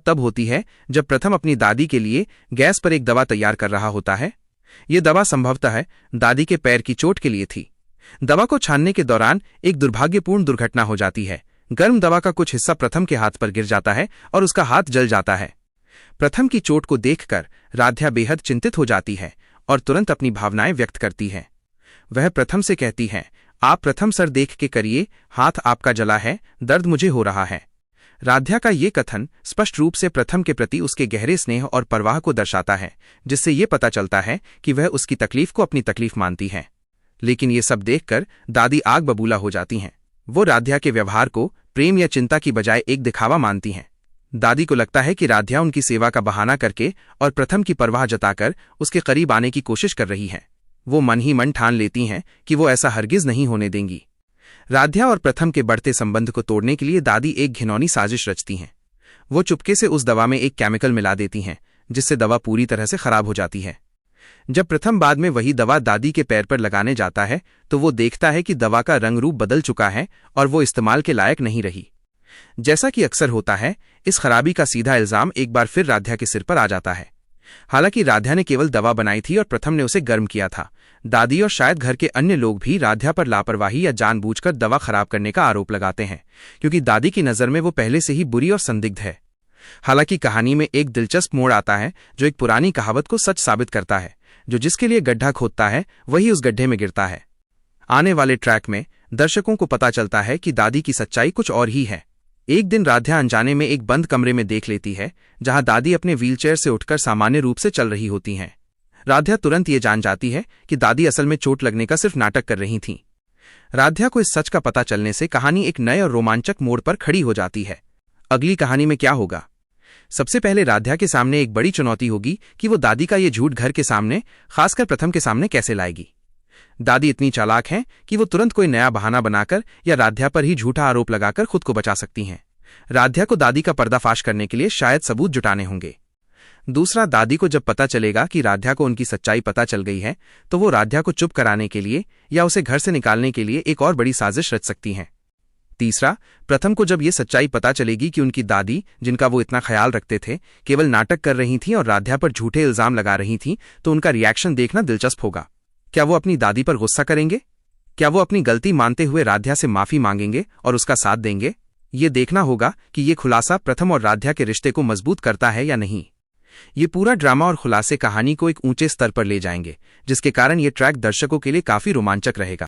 तब होती है जब प्रथम अपनी दादी के लिए गैस पर एक दवा तैयार कर रहा होता है। ये दवा संभवतः दादी के पैर की चोट के लिए थी। दवा को छानने के दौरान एक दुर्भाग्यपूर्ण दुर्घटना हो जाती है। गर्म दवा का कुछ हिस्सा प्रथम के हाथ पर गिर जाता है और उसका हाथ जल जाता है। प्रथम की चोट को देखकर राध्या बेहद चिंतित हो जाती है और तुरंत अपनी भावनाएं व्यक्त करती है। वह प्रथम से कहती है, आप प्रथम सर देख के करिए, हाथ आपका जला है, दर्द मुझे हो रहा है। राध्या का ये कथन स्पष्ट रूप से प्रथम के प्रति उसके गहरे स्नेह और परवाह को दर्शाता है, जिससे ये पता चलता है कि वह उसकी तकलीफ को अपनी तकलीफ मानती है। लेकिन ये सब देखकर दादी आग बबूला हो जाती हैं। वो राध्या के व्यवहार को प्रेम या चिंता की बजाय एक दिखावा मानती हैं। दादी को लगता है कि राध्या उनकी सेवा का बहाना करके और प्रथम की परवाह जताकर उसके करीब आने की कोशिश कर रही है। वो मन ही मन ठान लेती हैं कि वो ऐसा हरगिज नहीं होने देंगी। राध्या और प्रथम के बढ़ते संबंध को तोड़ने के लिए दादी एक घिनौनी साजिश रचती हैं। वो चुपके से उस दवा में एक केमिकल मिला देती हैं, जिससे दवा पूरी तरह से खराब हो जाती है। जब प्रथम बाद में वही दवा दादी के पैर पर लगाने जाता है तो वो देखता है कि दवा का रंग रूप बदल चुका है और वो इस्तेमाल के लायक नहीं रही। जैसा कि अक्सर होता है, इस खराबी का सीधा इल्जाम एक बार फिर राध्या के सिर पर आ जाता है। हालांकि राध्या ने केवल दवा बनाई थी और प्रथम ने उसे गर्म किया था। दादी और शायद घर के अन्य लोग भी राध्या पर लापरवाही या जानबूझकर दवा खराब करने का आरोप लगाते हैं, क्योंकि दादी की नज़र में वो पहले से ही बुरी और संदिग्ध है। हालांकि कहानी में एक दिलचस्प मोड़ आता है जो एक पुरानी कहावत को सच साबित करता है, जो जिसके लिए गड्ढा खोदता है वही उस गड्ढे में गिरता है। आने वाले ट्रैक में दर्शकों को पता चलता है कि दादी की सच्चाई कुछ और ही है। एक दिन राध्या अनजाने में एक बंद कमरे में देख लेती है, जहां दादी अपने व्हीलचेयर से उठकर सामान्य रूप से चल रही होती हैं। राध्या तुरंत ये जान जाती है कि दादी असल में चोट लगने का सिर्फ नाटक कर रही थीं। राध्या को इस सच का पता चलने से कहानी एक नए और रोमांचक मोड़ पर खड़ी हो जाती है। अगली कहानी में क्या होगा? सबसे पहले राध्या के सामने एक बड़ी चुनौती होगी कि वो दादी का ये झूठ घर के सामने, खासकर प्रथम के सामने, कैसे लाएगी। दादी इतनी चालाक हैं कि वो तुरंत कोई नया बहाना बनाकर या राध्या पर ही झूठा आरोप लगाकर खुद को बचा सकती हैं। राध्या को दादी का पर्दाफाश करने के लिए शायद सबूत जुटाने होंगे। दूसरा, दादी को जब पता चलेगा कि राध्या को उनकी सच्चाई पता चल गई है, तो वो राध्या को चुप कराने के लिए या उसे घर से निकालने के लिए एक और बड़ी साजिश रच सकती हैं। तीसरा, प्रथम को जब ये सच्चाई पता चलेगी कि उनकी दादी, जिनका वो इतना ख्याल रखते थे, केवल नाटक कर रही थीं और राध्या पर झूठे इल्जाम लगा रही थीं, तो उनका रिएक्शन देखना दिलचस्प होगा। क्या वो अपनी दादी पर गुस्सा करेंगे? क्या वो अपनी गलती मानते हुए राध्या से माफी मांगेंगे और उसका साथ देंगे? ये देखना होगा कि ये खुलासा प्रथम और राध्या के रिश्ते को मजबूत करता है या नहीं। ये पूरा ड्रामा और खुलासे कहानी को एक ऊंचे स्तर पर ले जाएंगे, जिसके कारण ये ट्रैक दर्शकों के लिए काफी रोमांचक रहेगा।